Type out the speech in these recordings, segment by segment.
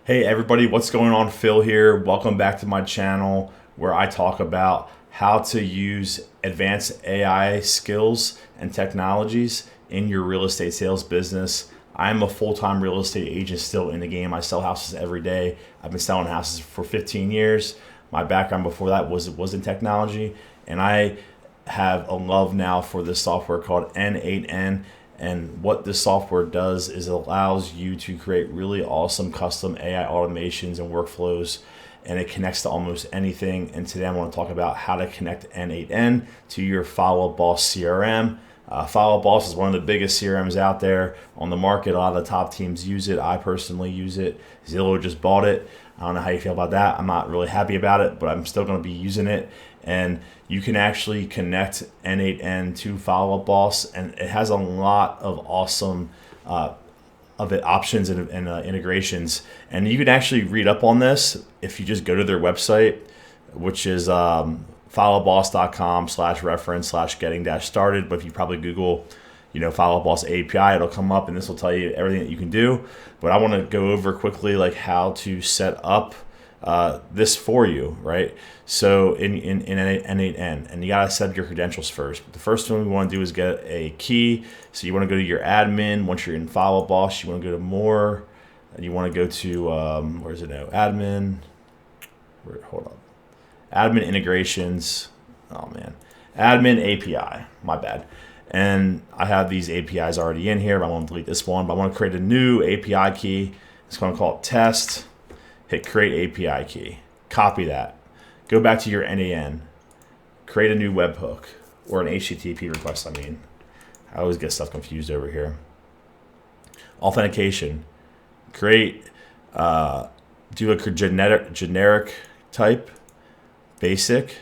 Hey everybody, what's going on? Phil here. Welcome back to my channel where I talk about how to use advanced AI skills and technologies in your real estate sales business. I'm a full-time real estate agent still in the game. I sell houses every day. I've been selling houses for 15 years. My background before that was in technology, and I have a love now for this software called N8N. And what this software does is it allows you to create really awesome custom AI automations and workflows, and it connects to almost anything. And today I want to talk about how to connect N8N to your Follow Up Boss CRM. Follow Up Boss is one of the biggest CRMs out there on the market. A lot of the top teams use it. I personally use it. Zillow just bought it. I don't know how you feel about that. I'm not really happy about it, but I'm still going to be using it. And you can actually connect N8N to Follow Up Boss, and it has a lot of awesome options and integrations. And you can actually read up on this if you just go to their website, which is followboss.com/reference/getting-started. But if you probably Google, Follow Up Boss API, it'll come up, and this will tell you everything that you can do. But I want to go over quickly like how to set up this for you, right? So in N8N, and you gotta set up your credentials first. But the first thing we want to do is get a key. So you want to go to your admin. Once you're in Follow Up Boss, you want to go to more, and you want to go to where's it now? Admin. Hold on. Admin integrations. Oh man, admin API. My bad. And I have these APIs already in here. But I want to delete this one. But I want to create a new API key. It's going to call it test. Hit create API key. Copy that. Go back to your N8N. Create a new webhook or an HTTP request. I always get stuff confused over here. Authentication. Create. Do a generic type. Basic.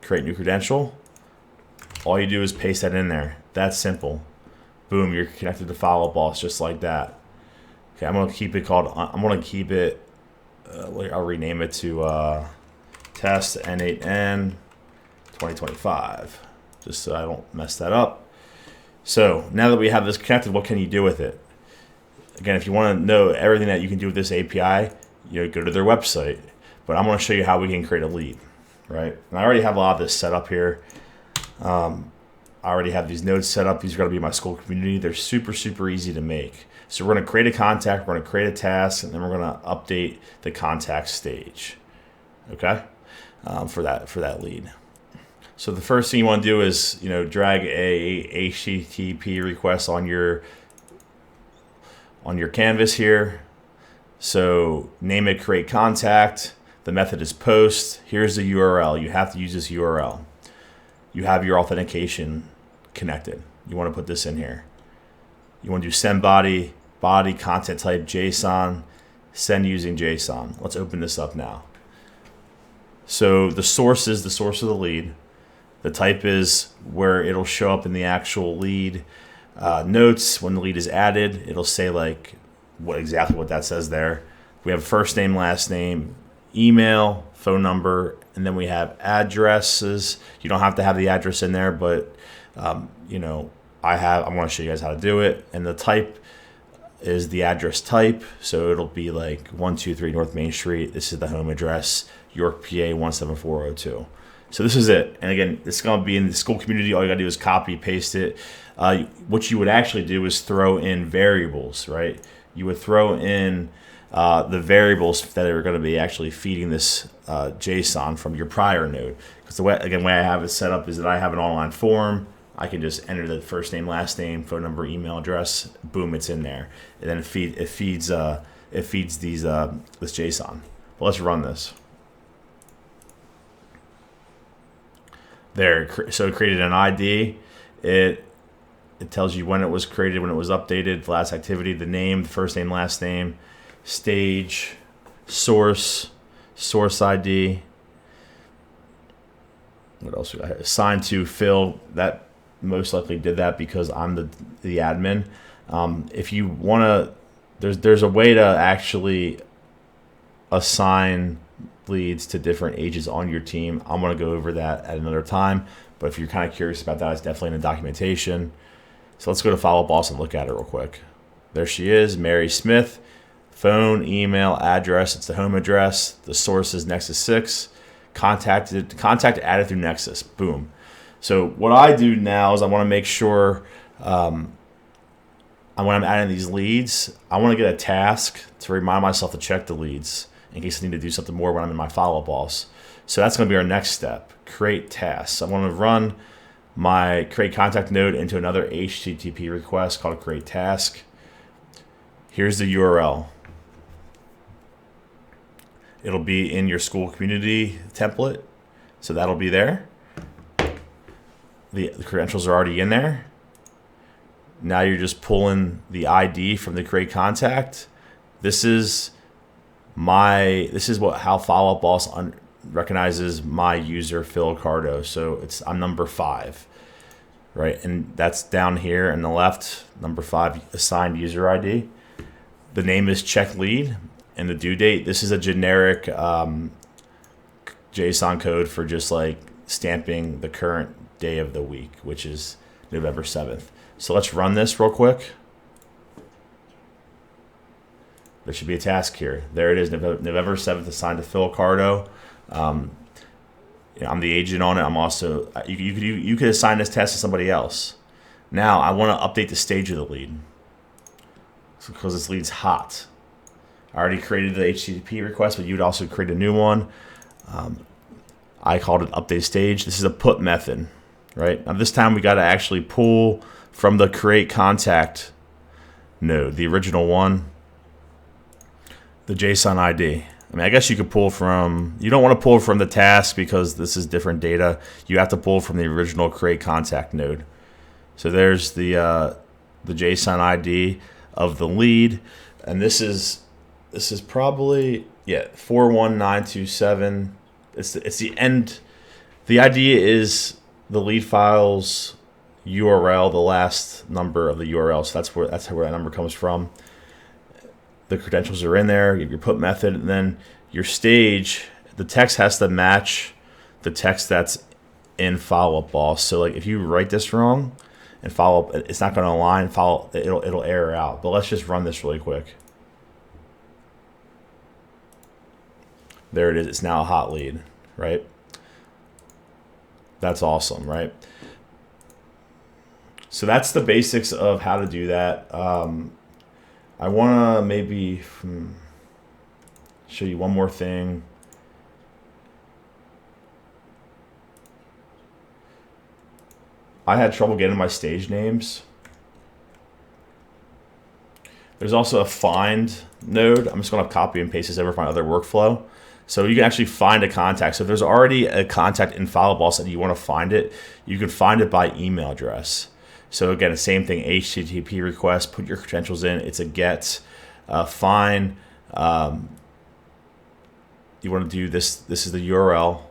Create new credential. All you do is paste that in there. That's simple. Boom, you're connected to Follow Up Boss just like that. Okay, I'm gonna keep it. I'll rename it to Test N8N 2025, just so I don't mess that up. So now that we have this connected, what can you do with it? Again, if you want to know everything that you can do with this API, go to their website. But I'm going to show you how we can create a lead, right? And I already have a lot of this set up here. I already have these nodes set up. These are going to be my school community. They're super, super easy to make. So we're going to create a contact, we're going to create a task, and then we're going to update the contact stage, okay, for that lead. So the first thing you want to do is, drag a HTTP request on your canvas here. So name it create contact. The method is post. Here's the URL. You have to use this URL. You have your authentication connected. You want to put this in here. You want to do send body content type JSON, send using JSON. Let's open this up now. So the source is the source of the lead. The type is where it'll show up in the actual lead notes when the lead is added. It'll say like exactly what that says there. We have first name, last name, email, phone number, and then we have addresses. You don't have to have the address in there, but I want to show you guys how to do it. And the type is the address type. So it'll be like 123 North Main Street. This is the home address, York, PA 17402. So this is it. And again, it's going to be in the school community. All you got to do is copy, paste it. What you would actually do is throw in variables, right? You would throw in the variables that are going to be actually feeding this JSON from your prior node. Because the way I have it set up is that I have an online form. I can just enter the first name, last name, phone number, email address. Boom, it's in there, and then it feeds this JSON. But let's run this. There, so it created an ID. It tells you when it was created, when it was updated, the last activity, the name, the first name, last name, stage, source ID. What else? Assigned to Phil. That most likely did that because I'm the admin. If you want to, there's a way to actually assign leads to different ages on your team. I'm going to go over that at another time. But if you're kind of curious about that, it's definitely in the documentation. So let's go to Follow Up Boss and look at it real quick. There she is, Mary Smith, phone, email, address. It's the home address. The source is Nexus 6. Contact added through Nexus. Boom. So what I do now is I want to make sure when I'm adding these leads, I want to get a task to remind myself to check the leads in case I need to do something more when I'm in my follow-up boss. So that's going to be our next step, create tasks. I want to run my create contact node into another HTTP request called create task. Here's the URL. It'll be in your school community template, so that'll be there. The credentials are already in there. Now you're just pulling the ID from the create contact. This is how Follow Up Boss recognizes my user Phil Cardo. So I'm number 5, right? And that's down here on the left, number 5 assigned user ID. The name is check lead. And the due date, this is a generic JSON code for just like stamping the current day of the week, which is November 7th. So let's run this real quick. There should be a task here. There it is, November 7th assigned to Phil Cardo. I'm the agent on it. I'm also, you could assign this task to somebody else. Now I want to update the stage of the lead because this lead's hot. I already created the HTTP request, but you would also create a new one. I called it update stage. This is a put method, right? Now this time we got to actually pull from the create contact node, the original one, the JSON ID. I mean, I guess you could pull from, you don't want to pull from the task because this is different data. You have to pull from the original create contact node. So there's the JSON ID of the lead, and this is probably 41927. It's the end. The idea is the lead file's URL, the last number of the URL. So that's where that number comes from. The credentials are in there. You have your put method, and then your stage. The text has to match the text that's in Follow Up Boss. So like if you write this wrong and follow up, it's not going to align. It'll error out. But let's just run this really quick. There it is. It's now a hot lead, right? That's awesome, right? So that's the basics of how to do that. I want to maybe show you one more thing. I had trouble getting my stage names. There's also a find node. I'm just going to copy and paste this over my other workflow. So you can actually find a contact. So if there's already a contact in Follow Up Boss and you want to find it, you can find it by email address. So again, the same thing, HTTP request, put your credentials in. It's a get, find. You want to do this. This is the URL.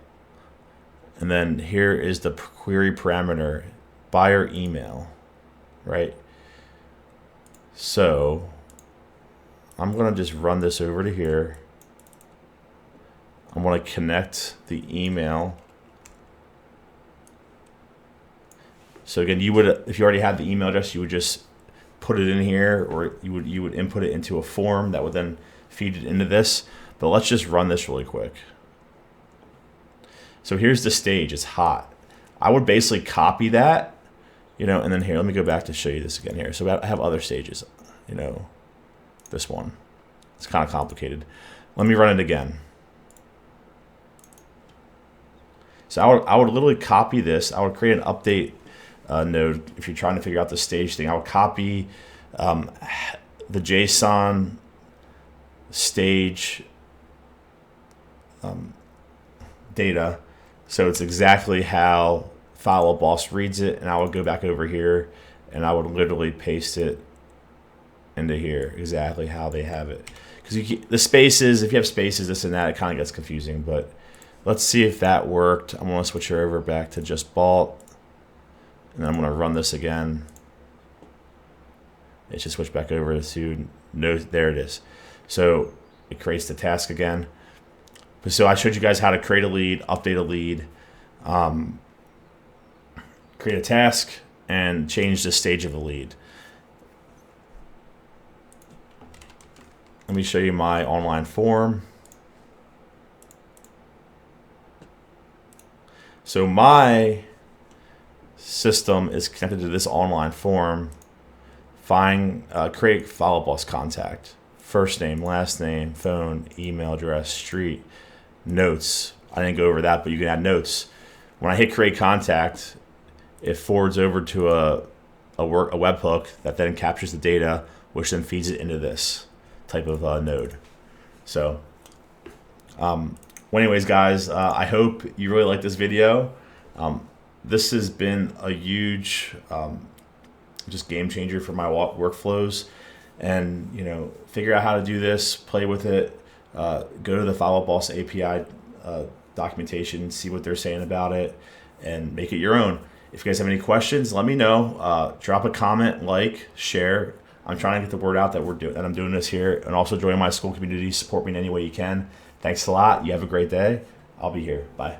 And then here is the query parameter, buyer email, right? So I'm going to just run this over to here. I'm going to connect the email. So again, you would, if you already had the email address, you would just put it in here, or you would input it into a form that would then feed it into this. But let's just run this really quick. So here's the stage. It's hot. I would basically copy that, and then here, let me go back to show you this again here. So I have other stages, this one. It's kind of complicated. Let me run it again. So I would literally copy this. I would create an update node if you're trying to figure out the stage thing. I would copy the JSON stage data, so it's exactly how Follow Up Boss reads it, and I would go back over here and I would literally paste it into here exactly how they have it. Because the spaces, if you have spaces, this and that, it kind of gets confusing. But let's see if that worked. I'm going to switch her over back to just Bolt. And then I'm going to run this again. It should switch back over to no. There it is. So it creates the task again. So I showed you guys how to create a lead, update a lead, create a task, and change the stage of the lead. let me show you my online form. So my system is connected to this online form. Create follow-up us contact. First name, last name, phone, email address, street, notes. I didn't go over that, but you can add notes. When I hit create contact, it forwards over to a webhook that then captures the data, which then feeds it into this type of node. So, well, anyways, guys, I hope you really like this video. This has been a huge just game changer for my workflows, and figure out how to do this, play with it, go to the Follow Up Boss API documentation, see what they're saying about it, and make it your own. If you guys have any questions, let me know. Drop a comment, like, share. I'm trying to get the word out that I'm doing this here, and also join my school community. Support me in any way you can. Thanks a lot. You have a great day. I'll be here. Bye.